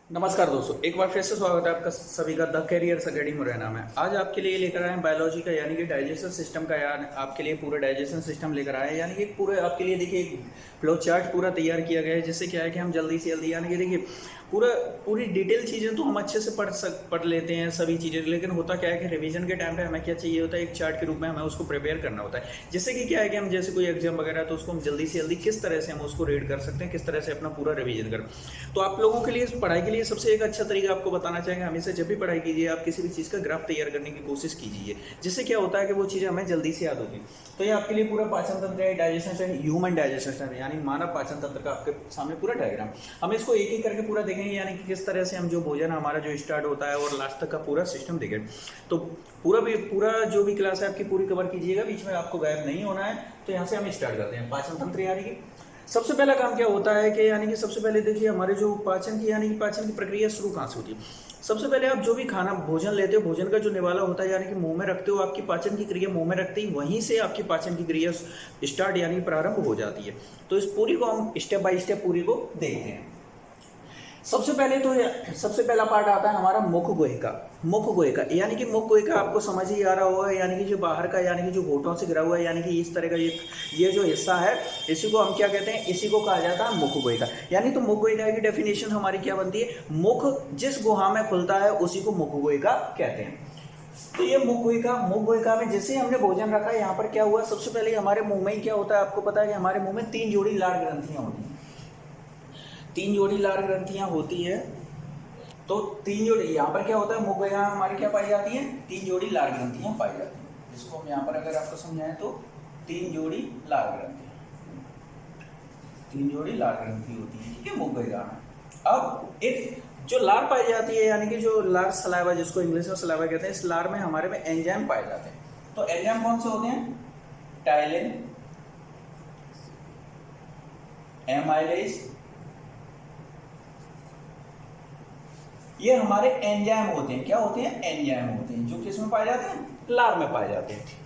नमस्कार दोस्तों, एक बार फिर से स्वागत है आपका सभी का द कैरियर्स अकेडमी मेरा नाम है। आज आपके लिए लेकर आए हैं बायोलॉजी का यानी कि डाइजेशन सिस्टम का, यानी आपके लिए पूरा डाइजेशन सिस्टम लेकर आए हैं। यानी कि पूरे आपके लिए देखिए एक फ्लो चार्ट पूरा तैयार किया गया है, जिससे क्या है कि हम जल्दी से जल्दी यानी कि देखिए पूरी डिटेल चीज़ें तो हम अच्छे से पढ़ लेते हैं सभी चीज़ें, लेकिन होता क्या है कि रिवीजन के टाइम पे हमें क्या चाहिए होता है, एक चार्ट के रूप में हमें उसको प्रिपेयर करना होता है। जिससे कि क्या है कि हम जैसे कोई एग्जाम वगैरह तो उसको हम जल्दी से जल्दी किस तरह से हम उसको रीड कर सकते हैं, किस तरह से अपना पूरा रिवीजन करें। तो आप लोगों के लिए पढ़ाई के लिए सबसे एक अच्छा तरीका आपको बताना चाहेंगे, हमेशा जब भी पढ़ाई कीजिए आप किसी भी चीज़ का ग्राफ तैयार करने की कोशिश कीजिए, जिससे क्या होता है कि वो चीज़ें हमें जल्दी से याद होती है। तो ये आपके लिए पूरा पाचन तंत्र है, डाइजेशन है, ह्यूमन डाइजेशन है यानी मानव पाचन तंत्र का आपके सामने पूरा डायग्राम। हम इसको एक एक करके पूरा देखेंगे, यानी कि किस तरह से हम जो भोजन हमारा जो स्टार्ट होता है और लास्ट तक का पूरा सिस्टम देखेंगे। तो पूरा जो भी क्लास है आपकी पूरी कवर कीजिएगा, बीच में आपको गायब नहीं होना है। तो यहाँ से हम स्टार्ट करते हैं पाचन तंत्र। यानी कि सबसे पहला काम क्या होता है कि यानी कि सबसे पहले देखिए हमारे जो पाचन की यानी कि पाचन की प्रक्रिया शुरू कहाँ से होती है। सबसे पहले आप जो भी खाना भोजन लेते हो, भोजन का जो निवाला होता है यानी कि मुंह में रखते हो, आपकी पाचन की क्रिया मुंह में रखते ही वहीं से आपकी पाचन की क्रिया स्टार्ट यानी प्रारंभ हो जाती है। तो इस पूरी को हम स्टेप बाय स्टेप पूरी को देखते हैं। सबसे पहला पार्ट आता है हमारा मुख गुहिका। मुख गुहिका यानी कि मुख गुहिका आपको समझ ही आ रहा होगा, यानी कि जो बाहर का यानी कि जो होठों से गिरा हुआ है, यानी कि इस तरह का ये जो हिस्सा है, इसी को हम क्या कहते हैं, इसी को कहा जाता है मुख गुहिका। यानी तो मुख गुहिका की डेफिनेशन हमारी क्या बनती है, मुख जिस गुहा में खुलता है उसी को मुख गुहिका कहते हैं। तो ये मुख गुहिका में जैसे हमने भोजन रखा है, यहाँ पर क्या हुआ, सबसे पहले हमारे मुंह में ही क्या होता है, आपको पता है कि हमारे मुंह में 3 जोड़ी लार ग्रंथियां होती हैं। 3 जोड़ी लार ग्रंथियां होती है। तो 3 जोड़ी यहाँ पर क्या होता है, मुख गुहिका में हमारी क्या पाई जाती है, 3 जोड़ी लार ग्रंथियां पाई जाती हैं। जिसको हम यहाँ पर अगर आपको समझाएं तो 3 जोड़ी लार ग्रंथियां, 3 जोड़ी लार ग्रंथि होती है, ठीक है, मुख गुहिका में। अब एक जो लार पाई जाती है, यानी कि जो लार सलाइवा, जिसको इंग्लिश में सलाइवा कहते हैं, इस लार में हमारे में एंजाइम पाए जाते हैं। तो एंजाइम कौन से होते हैं, टाइलिन, एमाइलेज, ये हमारे एंजाइम होते हैं। क्या होते हैं, एंजाइम होते हैं, जो किस में पाए जाते हैं, लार में पाए जाते हैं।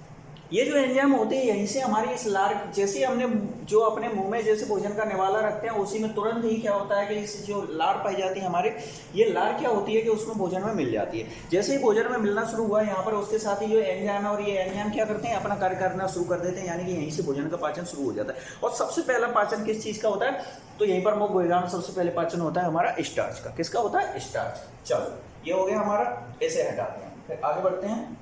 ये जो एंजाइम होते हैं, यहीं से हमारी इस लार, जैसे हमने जो अपने मुंह में जैसे भोजन का निवाला रखते हैं, उसी में तुरंत ही क्या होता है कि इस जो लार पाई जाती है हमारे, ये लार क्या होती है कि उसमें भोजन में मिल जाती है। जैसे ही भोजन में मिलना शुरू हुआ यहाँ पर, उसके साथ ही जो एंजाइम है, और ये एंजाइम क्या करते हैं, अपना कार्य करना शुरू कर देते हैं, यानी कि यहीं से भोजन का पाचन शुरू हो जाता है। और सबसे पहला पाचन किस चीज का होता है, तो यहीं पर मुख गुहिका में सबसे पहले पाचन होता है हमारा स्टार्च का। किसका होता है, स्टार्च। चलो ये हो गया हमारा, ऐसे हटाते हैं, फिर आगे बढ़ते हैं।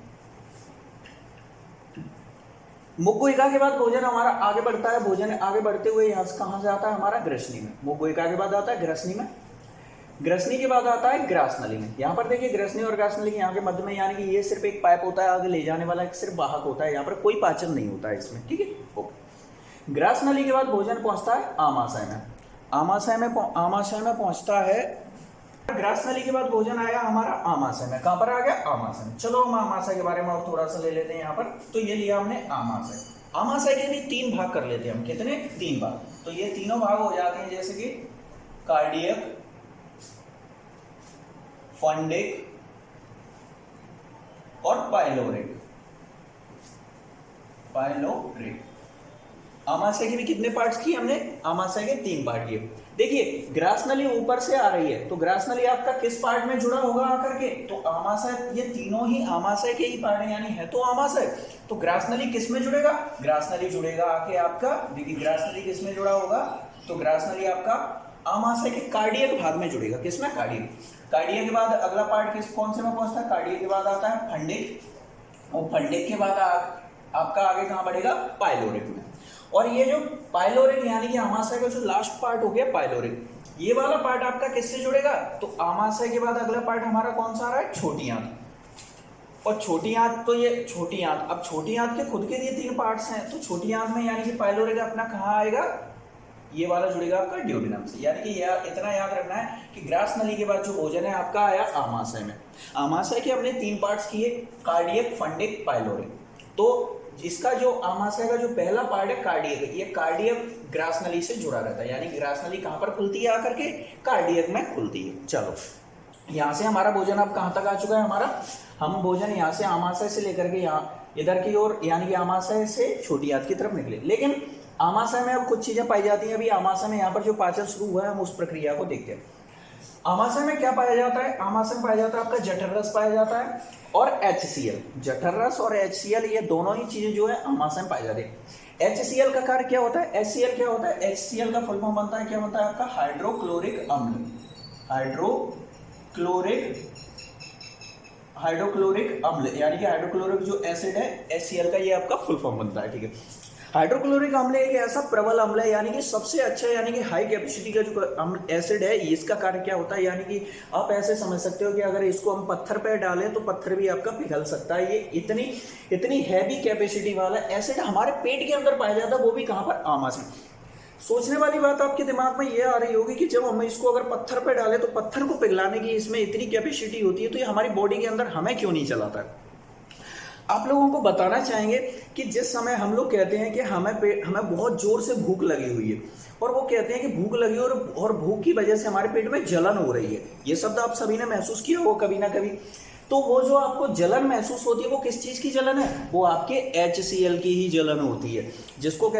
मुख गुहिका के बाद भोजन हमारा आगे बढ़ता है, भोजन आगे बढ़ते हुए यहाँ से कहाँ से आता है, हमारा ग्रसनी में। मुख गुहिका के बाद आता है ग्रसनी में, ग्रसनी के बाद आता है ग्रासनली में। यहाँ पर देखिए ग्रसनी और ग्रासनली के यहाँ के मध्य में, यानी कि ये सिर्फ एक पाइप होता है आगे ले जाने वाला, एक सिर्फ वाहक होता है, यहाँ पर कोई पाचन नहीं होता है इसमें, ठीक है, ओके। ग्रासनली के बाद भोजन पहुंचता है आमाशय में। आमाशय में पहुंचता है। ग्रासनली के बाद भोजन आया हमारा आमाशय में। कहां पर आ गया, आमाशय में। चलो हम आमाशय के बारे में और थोड़ा सा ले लेते हैं यहाँ पर। तो ये लिया हमने आमाशय। आमाशय के भी 3 भाग कर लेते हैं हम। कितने, 3 भाग। तो ये तीनों भाग हो जाते हैं, जैसे कि कार्डियक, फंडिक और पाइलोरिक। आमाशय के भी कितने पार्ट्स किए हमने, आमाशय के 3 पार्ट किए। देखिए ग्रासनली ऊपर से आ रही है, तो ग्रासनली आपका किस पार्ट में जुड़ा होगा आकर के, तो आमाशय, ये तीनों ही आमाशय के ही पार्ट है, यानी है तो आमाशय। तो ग्रासनली किस में जुड़ेगा, ग्रासनली जुड़ेगा आके आपका, देखिए ग्रासनली किस में जुड़ा होगा, तो ग्रासनली आपका आमाशय के कार्डियक भाग में जुड़ेगा। किसमें, कार्डियक। कार्डियक के बाद अगला पार्ट कौन से में पहुंचता है, कार्डियक के बाद आता है फंडिक, और फंडिक के बाद आपका आगे कहां बढ़ेगा, पाइलोरिक में। और ये जो पाइलोरिक यानी कि आमाशय का जो लास्ट पार्ट हो गया पाइलोरिक, ये वाला पार्ट आपका किससे जुड़ेगा, तो आमाशय के बाद अगला पार्ट हमारा कौन सा आ रहा है, छोटी आंत। और छोटी आंत, तो ये छोटी आंत, अब छोटी आंत के खुद के लिए 3 पार्ट्स हैं। तो छोटी आंत में यानी कि पाइलोरिक अपना कहाँ आएगा, ये वाला जुड़ेगा आपका ड्यूडेनम से। यानी कि इतना याद रखना है कि ग्रासनली के बाद जो भोजन है आपका आया आमाशय में। आमाशय के हमने 3 पार्ट्स किए, कार्डियक, फंडिक, पाइलोरिक। तो इसका जो आमाशय का जो पहला पार्ट है कार्डियक, ये कार्डियक ग्रासनली से जुड़ा रहता है, यानी ग्रासनली कहां पर खुलती है आकर के, कार्डियक में खुलती है। चलो यहां से हमारा भोजन अब कहां तक आ चुका है हमारा, हम भोजन यहां से आमाशय से लेकर के यहाँ इधर की ओर, यानी कि आमाशय से छोटी आंत की तरफ निकले। लेकिन आमाशय में अब कुछ चीजें पाई जाती हैं। अभी आमाशय में यहाँ पर जो पाचन शुरू हुआ है, हम उस प्रक्रिया को देखते हैं। आमाशय में क्या पाया जाता है? आमाशय में पाया जाता है आपका जठर रस पाया जाता है और HCl। जठर रस और HCl ये दोनों ही चीजें जो है आमाशय में पाई जाती है। HCl का कार्य क्या होता है? HCl क्या होता है? HCl का फुल फॉर्म बनता है, क्या बनता है आपका? हाइड्रोक्लोरिक अम्ल। हाइड्रोक्लोरिक अम्ल यानी कि हाइड्रोक्लोरिक जो एसिड है HCl का, ये आपका फुल फॉर्म बनता है, ठीक है। हाइड्रोक्लोरिक अम्ल एक ऐसा प्रबल अम्ल है, यानी कि सबसे अच्छा, यानी कि हाई कैपेसिटी का जो अम्ल एसिड है, इसका कार्य क्या होता है? यानी कि आप ऐसे समझ सकते हो कि अगर इसको हम पत्थर पे डालें तो पत्थर भी आपका पिघल सकता है। ये इतनी हैवी कैपेसिटी वाला एसिड हमारे पेट के अंदर पाया जाता है, वो भी कहाँ पर? आमाशय। सोचने वाली बात आपके दिमाग में ये आ रही होगी कि जब हम इसको अगर पत्थर पे डालें तो पत्थर को पिघलाने की इसमें इतनी कैपेसिटी होती है, तो ये हमारी बॉडी के अंदर हमें क्यों नहीं चलाता है? आप लोगों को बताना चाहेंगे कि जिस समय हम लोग कहते हैं कि हमें बहुत जोर से भूख लगी हुई है, और वो कहते हैं कि भूख लगी और भूख की वजह से हमारे पेट में जलन हो रही है, ये शब्द आप सभी ने महसूस किया हो कभी ना कभी। तो वो जो आपको जलन महसूस होती है, वो किस चीज की जलन है? वो आपके HCl की ही जलन होती है, जिसको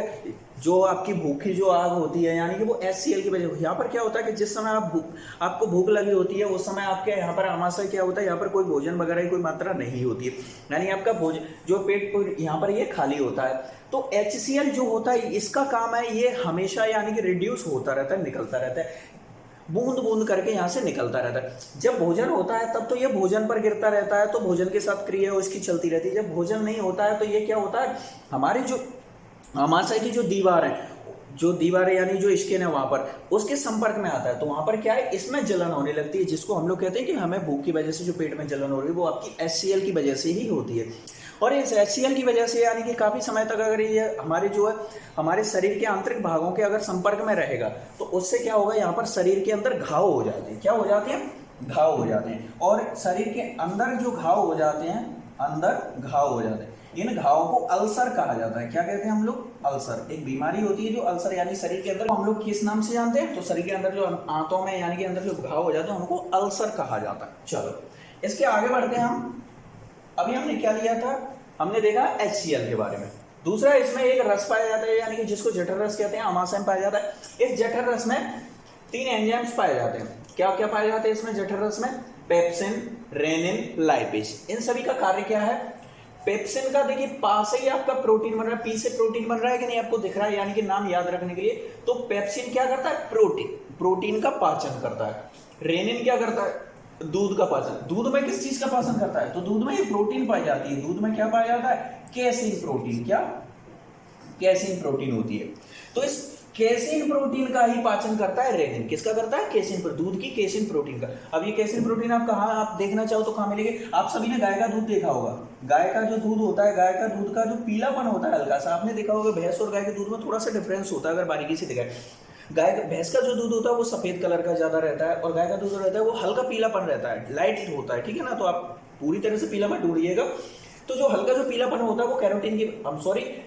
जो आपकी भूख की जो आग होती है, यानी कि वो HCl की वजह। यहाँ पर क्या होता है कि जिस समय आपको भूख लगी होती है, उस समय आपके यहाँ पर आमाशय क्या होता है, यहाँ पर कोई भोजन वगैरह की कोई मात्रा नहीं होती है, यानी आपका भोजन जो पेट यहाँ पर ये खाली होता है। तो HCl जो होता है, इसका काम है ये हमेशा यानी कि रिड्यूस होता रहता है, निकलता रहता है, बूंद बूंद करके यहाँ से निकलता रहता है। जब भोजन होता है तब तो ये भोजन पर गिरता रहता है, तो भोजन के साथ क्रिया उसकी चलती रहती है। जब भोजन नहीं होता है तो ये क्या होता है, हमारी जो आमाशय की जो दीवार है, यानी जो स्किन है वहां पर, उसके संपर्क में आता है, तो वहां पर क्या है, इसमें जलन होने लगती है, जिसको हम लोग कहते हैं कि हमें भूख की वजह से जो पेट में जलन हो रही है, वो आपकी HCl की वजह से ही होती है। और इस HCl की वजह से यानी कि काफी समय तक अगर ये हमारे शरीर के आंतरिक भागों के अगर संपर्क में रहेगा, तो उससे क्या होगा, यहाँ पर शरीर के अंदर घाव हो जाते हैं। क्या हो जाते हैं? घाव हो जाते हैं। और शरीर के अंदर जो घाव हो जाते हैं, इन घावों को अल्सर कहा जाता है। क्या कहते हैं हम लोग? अल्सर। एक बीमारी होती है जो अल्सर, यानी शरीर के अंदर, हम लोग किस नाम से जानते हैं? तो शरीर के अंदर जो आंतों में यानी कि अंदर जो घाव हो जाते हैं, उनको अल्सर कहा जाता है। चलो इसके आगे बढ़ते हैं हम। अभी हमने क्या लिया था? हमने देखा HCl के बारे में। दूसरा, इसमें एक रस पाया जाता है, यानी कि जिसको जठर रस कहते हैं, आमाशय में पाया जाता है। इस जठर रस में 3 एंजाइम्स पाए जाते हैं। क्या क्या पाए जाते हैं इसमें जठर रस में? Pepsin, rennin, lipase. इन सभी का कार्य क्या है? पेप्सिन का देखिए पास से ही आपका प्रोटीन बन रहा है, पी से प्रोटीन बन रहा है कि नहीं आपको दिख रहा है, यानी कि नाम याद रखने के लिए। तो पेप्सिन क्या करता है? प्रोटीन का पाचन करता है। रेनिन क्या करता है? दूध का पाचन। दूध में किस चीज का पाचन करता है? तो दूध में ये प्रोटीन पाई जाती है। दूध में क्या पाया जाता है? Casein protein. क्या? कैसीन प्रोटीन होती है। तो इस केसिन प्रोटीन का ही पाचन करता है रेनिन। किसका करता है? केसिन, दूध की केसिन प्रोटीन का। अब ये केसिन प्रोटीन आप कहाँ आप देखना चाहो तो कहाँ मिलेगी? आप सभी ने गाय का दूध देखा होगा। गाय का जो दूध होता है, गाय का दूध का जो पीलापन होता है हल्का सा, आपने देखा होगा भैंस और गाय के दूध में थोड़ा सा डिफरेंस होता है अगर बारीकी से देखा। भैंस का जो दूध होता है वो सफेद कलर का ज्यादा रहता है, और गाय का दूध रहता है वो हल्का पीलापन रहता है, लाइट होता है, ठीक है ना। तो आप पूरी तरह से पीला मत ढूंढिएगा। तो जो हल्का जो पीलापन होता है वो कैरोटीन की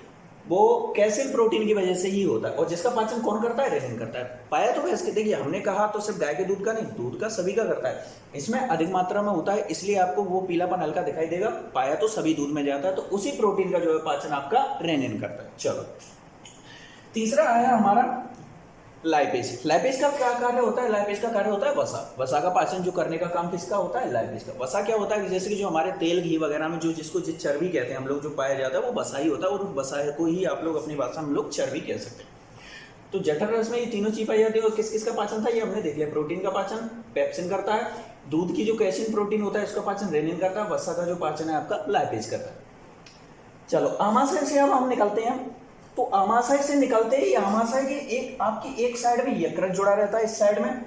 वो कैसिन प्रोटीन की वजह से ही होता है। और जिसका पाचन कौन करता है? रेनिन करता है। पाया तो भैंस के, देखिए हमने कहा तो सिर्फ गाय के दूध का नहीं, दूध का सभी का करता है। इसमें अधिक मात्रा में होता है, इसलिए आपको वो पीलापन हल्का दिखाई देगा। पाया तो सभी दूध में जाता है, तो उसी प्रोटीन का जो है पाचन आपका रेनिन करता है। चलो तीसरा आया हमारा लाइपेज। लाइपेज का क्या कार्य होता है? लाइपेज का कार्य होता है वसा। वसा का पाचन जो करने का काम किसका होता है? लाइपेज का। वसा क्या होता है? जैसे कि जो हमारे तेल घी वगैरह में जिसको चर्बी कहते हैं हम लोग, जो पाया जाता है वो वसा ही होता है, और वसा को ही आप लोग अपनी भाषा में लोग चर्बी कह सकते हैं। तो जठर रस में ये तीनों चीज पाई जाती है। और किस किस का पाचन था ये हमने देख लिया। प्रोटीन का पाचन पेप्सिन करता है, दूध की जो कैसिन प्रोटीन होता है इसका पाचन रेनिन करता है, वसा का जो पाचन है आपका लाइपेज करता है। चलो आमाशय से अब हम निकलते हैं। तो आमाशय से निकलते ही आमाशय के आपकी एक साइड में यकृत जुड़ा रहता है इस साइड में,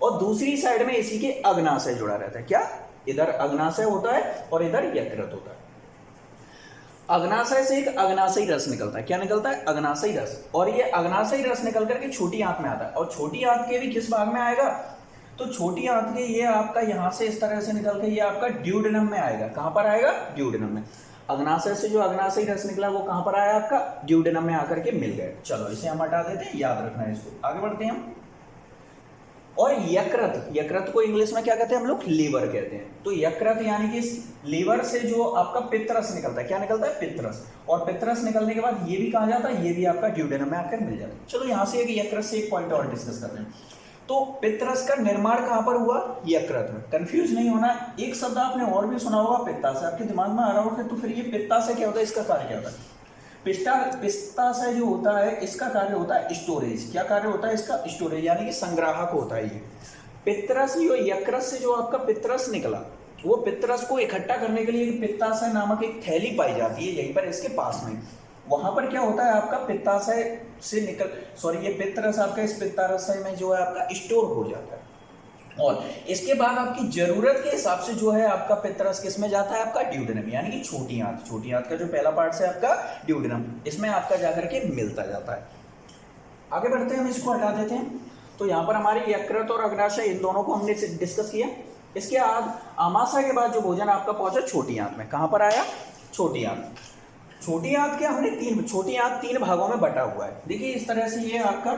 और दूसरी साइड में इसी के अग्नाशय जुड़ा रहता है। क्या? इधर अग्नाशय होता है और इधर यकृत होता है। अग्नाशय से एक अग्नाशयी रस निकलता है। क्या निकलता है? अग्नाशयी रस। और ये अग्नाशयी रस निकल करके छोटी आंत में आता है। और छोटी आंत के भी किस भाग में आएगा? तो छोटी आंत के ये आपका यहां से इस तरह से निकल के ये आपका ड्यूडेनम में आएगा। कहां पर आएगा? ड्यूडेनम में। अग्नाशय से जो अग्नाशयी रस निकला वो कहां पर आया? आपका ड्यूडेनम में आकर के मिल गए। चलो इसे हम हटा देते हैं, याद रखना है इसको। आगे बढ़ते हैं हम। और यकृत को इंग्लिश में क्या कहते हैं हम लोग? लीवर कहते हैं। तो यकृत यानी कि लीवर से जो आपका पित्तरस निकलता है, क्या निकलता है? पित्तरस। और पित्तरस निकलने के बाद ये भी कहा जाता है, ये भी आपका ड्यूडेनम में आकर मिल जाता है। चलो यहाँ से एक यकृत से एक पॉइंट और डिस्कस करते हैं। तो पित्तरस का निर्माण कहां पर हुआ? यकृत में। कंफ्यूज नहीं होना। एक शब्द आपने और भी सुना होगा, पित्ताशय, आपके दिमाग में आ रहा होगा तो फिर ये पित्ताशय क्या होता है, इसका कार्य क्या होता है? पित्ताशय जो होता है इसका कार्य होता है स्टोरेज। क्या कार्य होता है इसका? स्टोरेज, यानी कि संग्राहक होता है ये। पित्तरस, जो यकृत से जो आपका पित्तरस निकला, वो पित्तरस को इकट्ठा करने के लिए पित्ताशय नामक एक थैली पाई जाती है यहीं पर इसके पास में। वहां पर क्या होता है आपका पित्ताशय से निकल ये पित्तरस आपका इस पित्ताशय में जो है आपका स्टोर हो जाता है, और इसके बाद आपकी जरूरत के हिसाब से जो है आपका पित्तरस किस में जाता है? आपका ड्यूडेनम, यानी कि छोटी आंत। छोटी आंत का जो पहला पार्ट है आपका ड्यूडेनम, इसमें आपका जाकर के मिलता जाता है। आगे बढ़ते हैं, हम इसको हटा देते हैं। तो यहाँ पर हमारे यकृत और अग्नाशय, इन दोनों को हमने डिस्कस किया। इसके बाद आमाशय के बाद जो भोजन आपका पहुंचा छोटी आंत में, कहां पर आया? छोटी आंत। छोटी आंत के हमने छोटी आंत 3 भागों में बटा हुआ है। देखिए इस तरह से ये आपका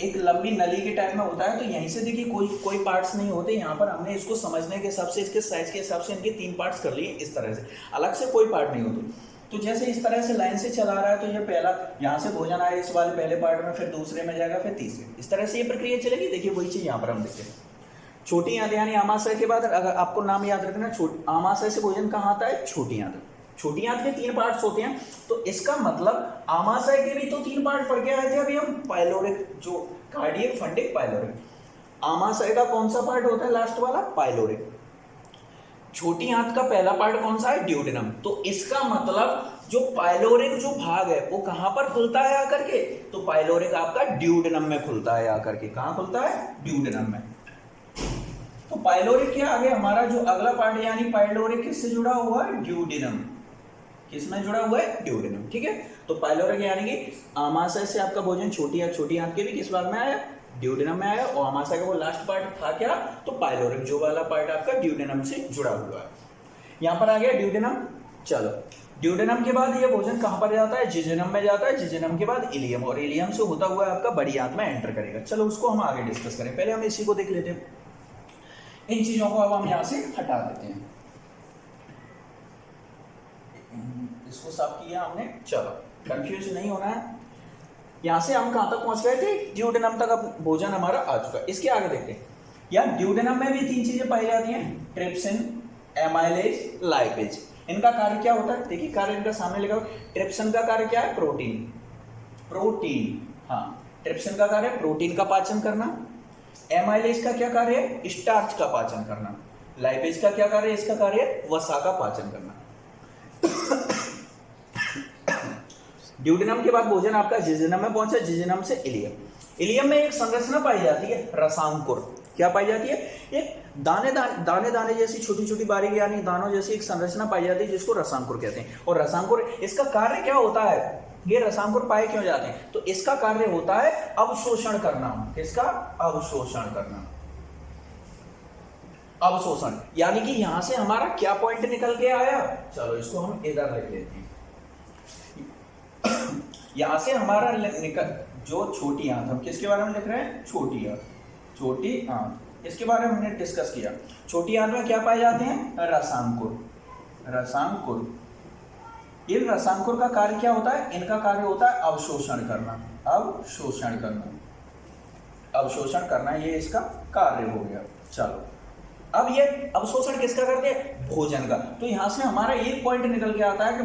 एक लंबी नली के टाइप में होता है। तो यहीं से देखिए कोई पार्ट्स नहीं होते। यहाँ पर हमने इसको समझने के हिसाब से, इसके साइज के हिसाब से इनके 3 पार्ट्स कर लिए। इस तरह से अलग से कोई पार्ट नहीं होते। तो जैसे इस तरह से लाइन से चला रहा है, तो ये पहला यहाँ से भोजन आया इस वाले पहले पार्ट में, फिर दूसरे में जाएगा, फिर तीसरे, इस तरह से ये प्रक्रिया चलेगी। देखिए वही चीज यहाँ पर हम देखते हैं। छोटी आंत यानी आमाशय के बाद, अगर आपको नाम याद रखना, आमाशय से भोजन कहाँ आता है? छोटी आंत। छोटी आंत के 3 पार्ट्स होते हैं। तो इसका मतलब आमाशय के भी तो 3 पार्ट पढ़ के आए थे अभी हम। पाइलोरिक, जो कार्डियक, फंडिक, पाइलोरिक। आमाशय का कौन सा पार्ट होता है? लास्ट वाला, पाइलोरिक। छोटी आंत का पहला पार्ट कौन सा है? ड्यूडेनम। तो इसका मतलब जो पाइलोरिक जो भाग है वो कहां पर खुलता है आकर के? तो पाइलोरिक आपका ड्यूडेनम में खुलता है आकर के। कहां खुलता है? ड्यूडेनम में। तो पाइलोरिक के आगे हमारा जो अगला पार्ट यानी पाइलोरिक किससे जुड़ा हुआ है? ड्यूडेनम। किसमें जुड़ा हुआ है? ड्यूडेनम। ठीक है। तो पाइलोरिक यानी कि आमाशय से आपका भोजन छोटी आंत के भी किस भाग में आया? ड्यूडेनम में आया। और आमाशय का वो लास्ट पार्ट था क्या? तो पाइलोरिक, जो वाला पार्ट आपका ड्यूडेनम से जुड़ा हुआ है। यहां पर आ गया ड्यूडेनम। चलो, ड्यूडेनम के बाद ये भोजन कहां पर जाता है? जिजेनम में जाता है। जिजेनम के बाद इलियम, और इलियम से होता हुआ आपका बड़ी आंत में एंटर करेगा। चलो उसको हम आगे डिस्कस करें, पहले हम इसी को देख लेते हैं। इन चीजों को अब हम यहां से हटा देते हैं। इसको साफ किया हमने। चलो, कंफ्यूज नहीं होना है। यहां से हम कहां तक पहुंच गए थे? ड्यूडेनम तक अब भोजन हमारा आ चुका है। इसके आगे देखते हैं। या ड्यूडेनम में भी 3 चीजें पाई जाती हैं, ट्रिप्सिन, एमाइलेज, लाइपेज। इनका कार्य क्या होता है? देखिए कार्य इनका सामने लिखा हुआ। ट्रिप्सिन का कार्य क्या है? प्रोटीन। हाँ, ट्रिप्सिन का कार्य प्रोटीन का पाचन करना। एमाइलेज का क्या कार्य है? स्टार्च का पाचन करना। लाइपेज का क्या कार्य है? इसका कार्य है वसा का पाचन करना। ड्यूडेनम के बाद भोजन आपका जिजेनम में पहुंचा। जिजेनम से इलियम। इलियम में एक संरचना पाई जाती है, रसांकुर। क्या पाई जाती है? एक दाने जैसी छोटी छोटी बारीक यानी दानों जैसी एक संरचना पाई जाती है, जिसको रसांकुर कहते हैं। और रसांकुर, इसका कार्य क्या होता है? ये रसांकुर पाए क्यों जाते हैं? तो इसका कार्य होता है अवशोषण करना। किसका? अवशोषण करना। अवशोषण यानी कि यहां से हमारा क्या पॉइंट निकल के आया? चलो इसको हम इधर लिख लेते हैं। यहां से हमारा जो छोटी आंत, हम किसके बारे में लिख रहे हैं? छोटी आंत। छोटी आंत, इसके बारे में हमने डिस्कस किया। छोटी आंत में क्या पाए जाते हैं? रसांकुर। इन रसांकुर का कार्य क्या होता है? इनका कार्य होता है अवशोषण करना। अवशोषण करना, ये इसका कार्य हो गया। चलो, अब ये अवशोषण किसका करते हैं? भोजन का। तो यहां से हमारा एक पॉइंट निकल के आता है कि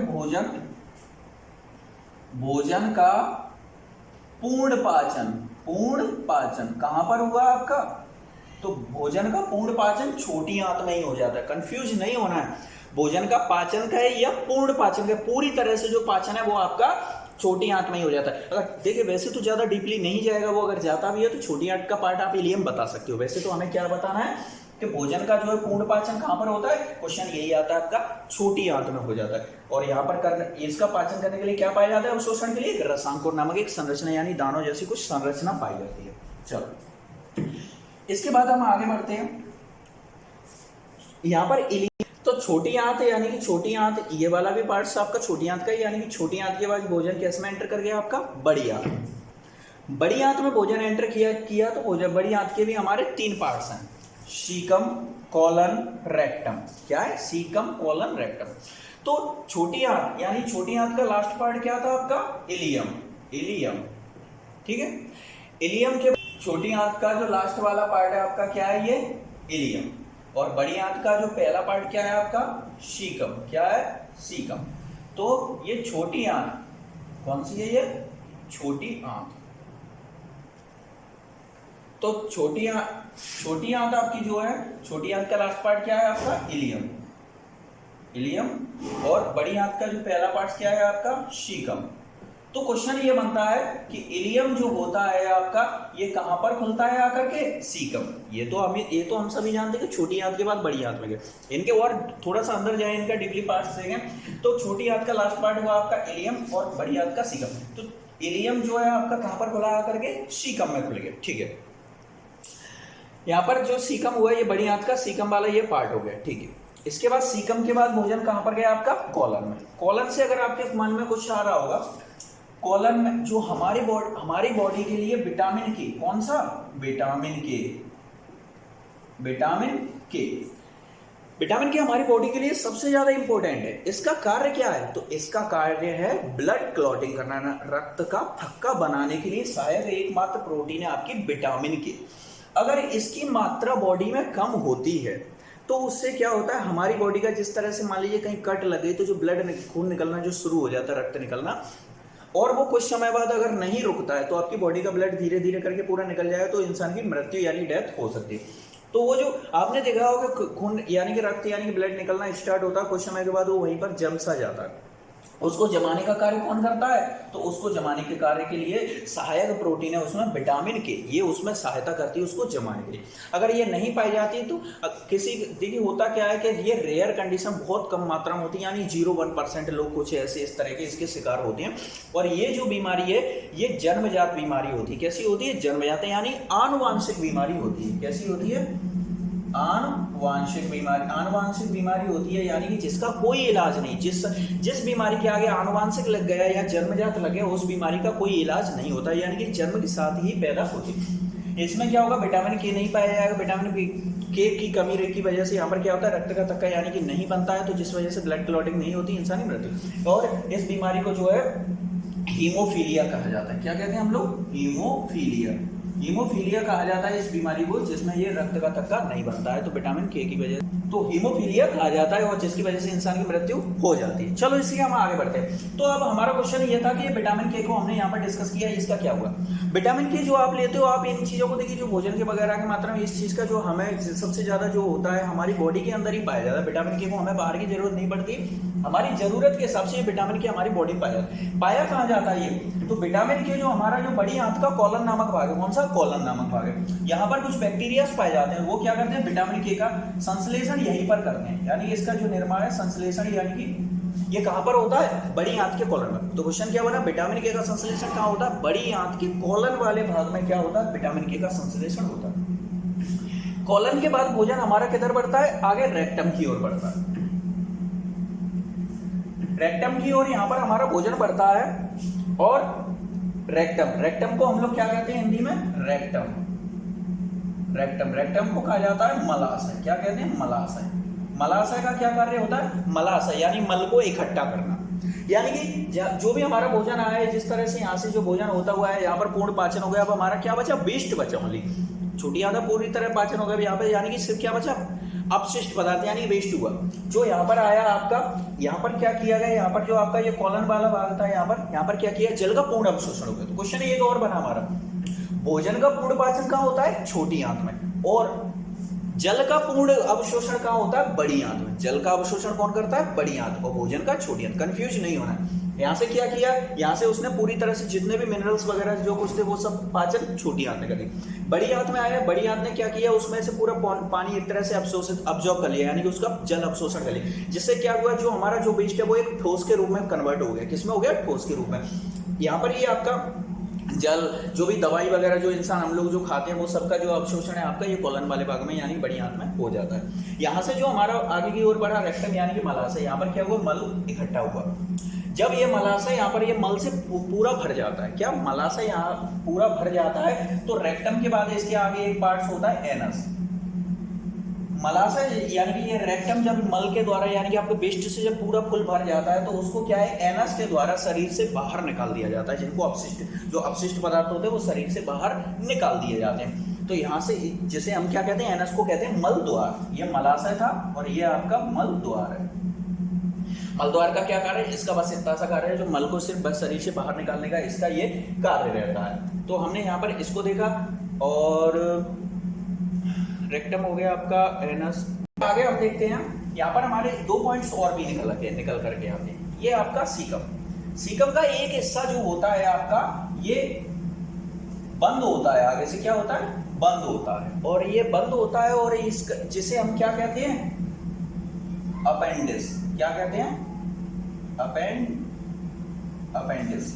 भोजन का पूर्ण पाचन कहां पर हुआ आपका? तो भोजन का पूर्ण पाचन छोटी आंत में ही हो जाता है। कंफ्यूज नहीं होना है, भोजन का पाचन का है या पूर्ण पाचन का। पूरी तरह से जो पाचन है वो आपका छोटी आंत में ही हो जाता है। अगर देखिए वैसे तो ज्यादा डीपली नहीं जाएगा वो, अगर जाता भी है तो छोटी आंत का पार्ट आप इलियम बता सकते हो। वैसे तो हमें क्या बताना है कि भोजन का जो है पूर्ण पाचन कहां पर होता है? क्वेश्चन यही आता है आपका, छोटी आंत में हो जाता है। और यहाँ पर इसका पाचन करने के लिए क्या पाया जाता है? अवशोषण के लिए रसांकुर नामक एक संरचना यानी दानों जैसी कुछ संरचना पाई जाती है। चलो, इसके बाद हम आगे बढ़ते हैं। यहाँ पर तो छोटी आंत यानी कि छोटी आंत, ये वाला भी पार्ट आपका छोटी आंत का ही, यानी कि छोटी आंत के बाद भोजन किस में एंटर कर गया आपका? बड़ी आंत। बड़ी आंत में भोजन एंटर किया तो भोजन, बड़ी आंत के भी हमारे 3 पार्ट्स हैं, सीकम, कॉलन, रेक्टम। क्या है? Caecum, colon, rectum. तो छोटी आंत यानी छोटी आंत का लास्ट पार्ट क्या था आपका? इलियम। ठीक है। इलियम के छोटी आंत का जो लास्ट वाला पार्ट है आपका क्या है, ये इलियम, और बड़ी आंत का जो पहला पार्ट क्या है आपका, सीकम। क्या है, सीकम। तो ये छोटी आंत कौन सी है, ये छोटी आंत। तो छोटी आंत आपकी जो है, छोटी आंत का लास्ट पार्ट क्या है आपका, इलियम, इलियम, और बड़ी आंत का जो पहला पार्ट क्या है आपका, सीकम। तो क्वेश्चन ये बनता है कि इलियम जो होता है आपका, ये कहां पर खुलता है आकर के, सीकम। ये तो हम सभी जानते हैं कि छोटी आंत के बाद बड़ी आंत में गए, इनके और थोड़ा सा अंदर जाए, इनका डीपली पार्ट देखें तो छोटी आंत का लास्ट पार्ट हुआ आपका इलियम और बड़ी आंत का सीकम। तो इलियम जो है आपका कहां पर खुला आकर के, सीकम में खुल गया। ठीक है, यहाँ पर जो सीकम हुआ ये बड़ी आंत का सीकम वाला ये पार्ट हो गया। ठीक है, इसके बाद सीकम के बाद भोजन कहां पर गया आपका, कॉलन में। कॉलन से अगर आपके मन में कुछ आ रहा होगा, कॉलन में जो हमारी बॉडी के लिए विटामिन के, कौन सा, विटामिन के, विटामिन के, विटामिन के हमारी बॉडी के लिए सबसे ज्यादा इंपॉर्टेंट है। इसका कार्य क्या है, तो इसका कार्य है ब्लड क्लॉटिंग करना, रक्त का थक्का बनाने के लिए सहायक एकमात्र प्रोटीन है आपकी विटामिन के। अगर इसकी मात्रा बॉडी में कम होती है तो उससे क्या होता है, हमारी बॉडी का जिस तरह से मान लीजिए कहीं कट लगे तो जो ब्लड खून निकलना जो शुरू हो जाता है, रक्त निकलना, और वो कुछ समय बाद अगर नहीं रुकता है तो आपकी बॉडी का ब्लड धीरे धीरे करके पूरा निकल जाएगा, तो इंसान की मृत्यु यानी डेथ हो सकती है। तो वो जो आपने देखा होगा खून यानी कि रक्त यानी कि ब्लड निकलना स्टार्ट होता है, कुछ समय के बाद वो वहीं पर जम सा जाता है। उसको जमाने का कार्य कौन करता है, तो उसको जमाने के कार्य के लिए सहायक प्रोटीन है उसमें विटामिन के, ये उसमें सहायता करती है उसको जमाने के लिए। अगर ये नहीं पाई जाती तो किसी, देखिए होता क्या है कि ये रेयर कंडीशन बहुत कम मात्रा में होती है, यानी 0.1% लोग कुछ ऐसे इस तरह के इसके शिकार होते हैं। और ये जो बीमारी है ये जन्मजात बीमारी होती है। कैसी होती है, जन्मजात यानी आनुवांशिक बीमारी होती है। कैसी होती है, आनुवांशिक बीमारी, आनुवांशिक बीमारी होती है, यानी कि जिसका कोई इलाज नहीं, जिस बीमारी के आगे आनुवांशिक लग गया या जन्मजात लग गया उस बीमारी का कोई इलाज नहीं होता, यानी कि जन्म के साथ ही पैदा होती। इसमें क्या होगा, विटामिन के नहीं पाया जाएगा, विटामिन के की कमी की वजह से यहाँ पर क्या होता है, रक्त का थक्का यानी कि नहीं बनता है, तो जिस वजह से ब्लड क्लॉटिंग नहीं होती, इंसानी मृत्यु। और इस बीमारी को जो है हीमोफीलिया कहा जाता है। क्या कहते हैं हम लोग, हीमोफीलिया, हीमोफीलिया कहा जाता है इस बीमारी को जिसमें ये रक्त का थक्का नहीं बनता है, तो विटामिन के की वजह से तो हीमोफीलिया कहा जाता है, और जिसकी वजह से इंसान की मृत्यु हो जाती है। चलो इसलिए हम आगे बढ़ते हैं। तो अब हमारा क्वेश्चन ये था कि ये विटामिन के को हमने यहाँ पर डिस्कस किया, इसका क्या हुआ। विटामिन के जो आप लेते हो, आप इन चीजों को देखिए, जो भोजन के वगैरह की मात्रा में इस चीज का जो हमें सबसे ज्यादा जो होता है हमारी बॉडी के अंदर ही पाया जाता है। विटामिन के को हमें बाहर की जरूरत नहीं पड़ती, हमारी जरूरत के हिसाब से विटामिन के हमारी बॉडी में पाया जाता है। पाया कहाँ जाता है ये, तो विटामिन के जो हमारा जो बड़ी आंत का कॉलन नामक भाग है, कौन सा, कॉलन नामक भाग है, यहाँ पर कुछ बैक्टीरिया पाए जाते हैं। वो क्या करते हैं, विटामिन के का संश्लेषण यहीं पर करते हैं, यानी इसका जो निर्माण है संश्लेषण, यानी कि ये कहां पर होता है, बड़ी आंत के कॉलन में। तो क्वेश्चन क्या बना, विटामिन के का संश्लेषण कहां होता है, बड़ी आंत के कॉलन वाले भाग में क्या होता है, विटामिन के का संश्लेषण होता है। कॉलन के बाद भोजन हमारा किधर बढ़ता है, आगे रेक्टम की ओर बढ़ता है। रेक्टम की ओर यहां पर हमारा भोजन बढ़ता है, और रेक्टम को हम लोग क्या कहते हैं हिंदी में, रेक्टम को कहा जाता है मलाशय। क्या कहते हैं, मलाशय। मलाशय का क्या कार्य होता है, मलाशय यानी मल को इकट्ठा करना, यानी कि जो भी हमारा भोजन आया है, जिस तरह से यहाँ से जो भोजन होता हुआ है, यहाँ पर पूर्ण पाचन हो गया। अब हमारा क्या बचा, वेस्ट बचा, ओनली छोटी आधा पूरी तरह पाचन हो गया यहाँ पे, यानी कि सिर्फ क्या बचा, अपशिष्ट पदार्थ यानी वेस्ट हुआ। जो यहाँ पर आया आपका, यहाँ पर क्या किया गया, यहाँ पर जो आपका ये कॉलन वाला भाग था, यहाँ पर क्या किया, जल का पूर्ण अवशोषण हो गया। तो क्वेश्चन एक और बना हमारा, भोजन का पूर्ण पाचन कहाँ होता है, छोटी आंत में, और जल का पूर्ण अवशोषण कहाँ होता है, बड़ी आंत में। जल का अवशोषण कौन करता है, बड़ी आंत, और भोजन का छोटी आंत। कंफ्यूज नहीं होना है। यहाँ से क्या किया, यहाँ से उसने पूरी तरह से जितने भी मिनरल्स वगैरह जो कुछ थे वो सब पाचन छोटी आंत में कर दी। बड़ी आंत में आया, बड़ी आंत ने क्या किया, उसमें से पूरा पानी एक तरह से अब्जॉर्ब कर लिया, यानी कि उसका जल अवशोषण कर लिया, जिससे क्या हुआ, जो हमारा जो वेस्ट है वो एक ठोस के रूप में कन्वर्ट हो गया। किसमें हो गया, ठोस के रूप में। यहाँ पर ये आपका जल, जो भी दवाई वगैरह जो इंसान हम लोग जो खाते हैं वो सबका जो अवशोषण है आपका ये कॉलन वाले भाग में यानी बड़ी आंत में हो जाता है। यहाँ से जो हमारा आगे की ओर बढ़ा रेक्टम यानी कि मलाशय, यहाँ पर क्या हुआ, मल इकट्ठा हुआ। जब ये मलाशय यहाँ पर ये मल से पूरा भर जाता है, क्या मलाशय यहाँ पूरा भर जाता है, तो रेक्टम के बाद इसके आगे एक पार्ट होता है एनस। मलाशय यानी कि ये रेक्टम जब मल के द्वारा यानी कि आपके वेस्ट से जब पूरा फुल भर जाता है तो उसको क्या है एनस के द्वारा शरीर से बाहर निकाल दिया जाता है, जिनको जो अपशिष्ट पदार्थ होते हैं वो शरीर से बाहर निकाल दिए जाते हैं। तो यहाँ से जिसे हम क्या कहते हैं, एनस को कहते हैं मल द्वार। ये मलाशय था और ये आपका मल द्वार है। मल द्वार का क्या कार्य है, इसका बस इतना सा कार्य है, जो मल को सिर्फ बस शरीर से बाहर निकालने का इसका ये कार्य रहता है। तो हमने यहाँ पर इसको देखा और रेक्टम हो गया आपका एनस। आगे हम देखते हैं यहाँ पर हमारे 2 पॉइंट्स और भी निकल करके आते हैं। ये आपका सीकम, सीकम का एक हिस्सा जो होता है आपका ये बंद होता है, आगे से क्या होता है बंद होता है, और ये बंद होता है और इस जिसे हम क्या कहते हैं अपेंडिस। क्या कहते हैं अपेंडिस,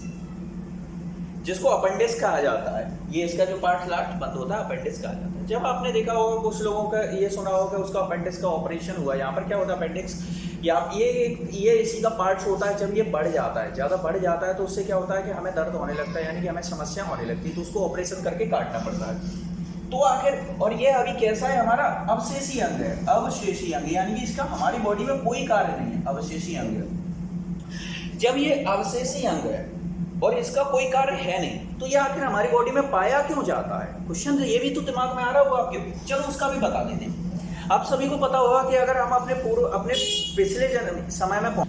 जिसको अपेंडिस कहा जाता है। ये इसका जो पार्ट लास्ट बंद होता है अपेंडिस कहा जाता है। जब आपने देखा होगा कुछ लोगों का ये सुना होगा उसका अपेंडिक्स का ऑपरेशन हुआ, यहाँ पर क्या होता है अपेंडिक्स या ये इसी का पार्ट होता है। जब ये बढ़ जाता है, ज़्यादा बढ़ जाता है तो उससे क्या होता है कि हमें दर्द होने लगता है, यानी कि हमें समस्या होने लगती है, तो उसको ऑपरेशन करके काटना पड़ता है। तो आखिर और ये अभी कैसा है हमारा अवशेषी अंग है, अवशेषी अंग, यानी कि इसका हमारी बॉडी में कोई कार्य नहीं है, अवशेषी अंग है। जब ये अवशेषी अंग है और इसका कोई कार्य है नहीं, तो ये आखिर हमारी बॉडी में पाया क्यों जाता है? क्वेश्चन ये भी तो दिमाग में आ रहा होगा आपके, चलो उसका भी बता देते हैं। आप सभी को पता होगा कि अगर हम अपने पिछले जन्म समय में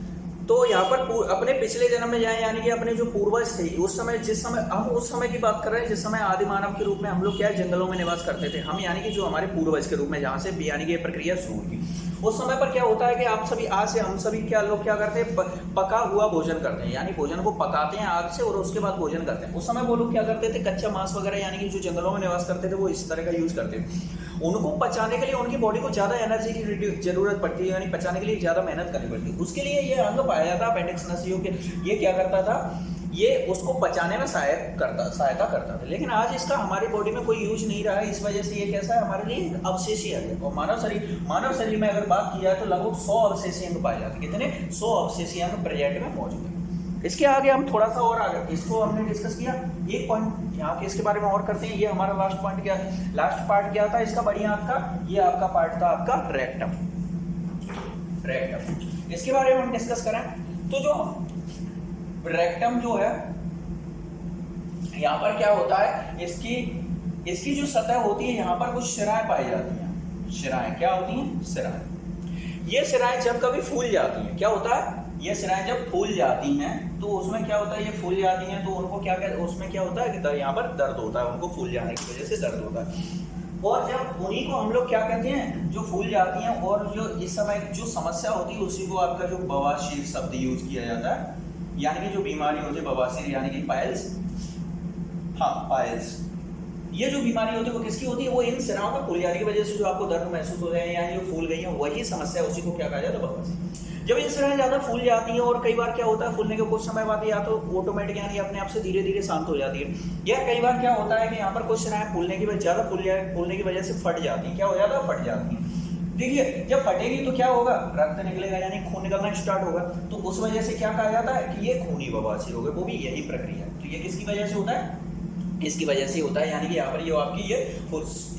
तो यहाँ पर अपने पिछले जन्म में जाएं, यानी कि अपने जो पूर्वज थे उस समय, जिस समय हम उस समय की बात कर रहे हैं जिस समय आदि मानव के रूप में हम लोग क्या जंगलों में निवास करते थे हम, यानी कि जो हमारे पूर्वज के रूप में जहाँ से यानी कि ये प्रक्रिया शुरू हुई। उस समय पर क्या होता है कि आप सभी आज से हम सभी क्या लोग क्या करते हैं पका हुआ भोजन करते हैं, यानी भोजन को पकाते हैं आग से और उसके बाद भोजन करते हैं। उस समय वो लोग क्या करते थे कच्चा मांस वगैरह यानी कि जो जंगलों में निवास करते थे वो इस तरह का यूज करते थे। उनको पचाने के लिए उनकी बॉडी को ज़्यादा एनर्जी की जरूरत पड़ती है, यानी पचाने के लिए ज़्यादा मेहनत करनी पड़ती है। उसके लिए ये अंग पाया जाता है अपेंडिक्स नसियों के, ये क्या करता था ये उसको पचाने में सहायता करता था। लेकिन आज इसका हमारी बॉडी में कोई यूज नहीं रहा है, इस वजह से ये कैसा है हमारे लिए अवशेषी अंग है। और मानव शरीर में अगर बात की जाए तो लगभग 100 अवशेषी अंग पाए जाते हैं। कितने 100 अवशेषी अंग प्रेजेंट में मौजूद है। इसके आगे हम थोड़ा सा और आगे इसको हमने डिस्कस किया, एक पॉइंट यहाँ के इसके बारे में और करते हैं। ये हमारा लास्ट पॉइंट क्या है, लास्ट पार्ट क्या था इसका बढ़िया आपका, ये आपका पार्ट था आपका रेक्टम। इसके बारे में हम डिस्कस करें तो जो रेक्टम जो है यहाँ पर क्या होता है, इसकी जो सतह होती है यहाँ पर कुछ शिराएं पाई जाती हैं। शिराएं क्या होती हैं, शिराएं। ये शिराएं जब कभी फूल जाती हैं, क्या होता है ये शिराएं जब फूल जाती हैं तो उसमें क्या होता है, ये फूल जाती हैं तो उनको क्या कहते हैं, उसमें क्या होता है कि यहाँ पर दर्द होता है, उनको फूल जाने की वजह से दर्द होता है। और जब उन्हीं को हम लोग क्या कहते हैं जो फूल जाती हैं, और जो इस समय जो समस्या होती है उसी को आपका जो बवासीर शब्द यूज किया जाता है, यानी कि जो बीमारी होती है बवासीर यानी कि पाइल्स, हाँ पाइल्स। ये जो बीमारी होती है वो किसकी होती है, वो इन सिराओं में फूल जाने की वजह से जो आपको दर्द महसूस हो रहे हैं यानी जो फूल गई है वही समस्या, उसी को क्या कहा जाता है बवासीर। जब इन सिराएं ज़्यादा फूल जाती हैं और कई बार क्या होता है फूलने के कुछ समय बाद या तो ऑटोमेटिक यानी अपने आप से धीरे धीरे शांत हो जाती है, या कई बार क्या होता है कि यहाँ पर कुछ सिराएं फूलने की वजह ज़्यादा फूलने की वजह से फट जाती है। क्या हो जाता है, फट जाती है। देखिए जब फटेगी तो क्या होगा, रक्त निकलेगा यानी खून निकलना स्टार्ट होगा, तो उस वजह से क्या कहा जाता है कि ये खूनी बवासीर हो गए। वो भी यही प्रक्रिया है। तो ये किसकी वजह से होता है, इसकी वजह से होता है, यानी कि यहाँ पर ये आपकी ये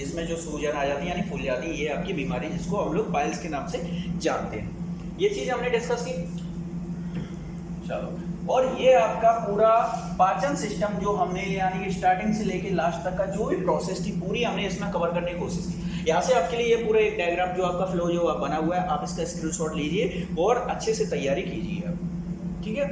इसमें जो सूजन आ जाती है यानी फूल जाती है, ये आपकी बीमारी जिसको हम लोग पाइल्स के नाम से जानते हैं। ये चीज हमने डिस्कस की। चलो, और ये आपका पूरा पाचन सिस्टम जो हमने यानी कि स्टार्टिंग से लेके लास्ट तक का जो भी प्रोसेस थी पूरी हमने इसमें कवर करने की कोशिश की। यहाँ से आपके लिए ये पूरा एक डायग्राम जो आपका फ्लो जो बना हुआ है, आप इसका स्क्रीनशॉट लीजिए और अच्छे से तैयारी कीजिए, ठीक है।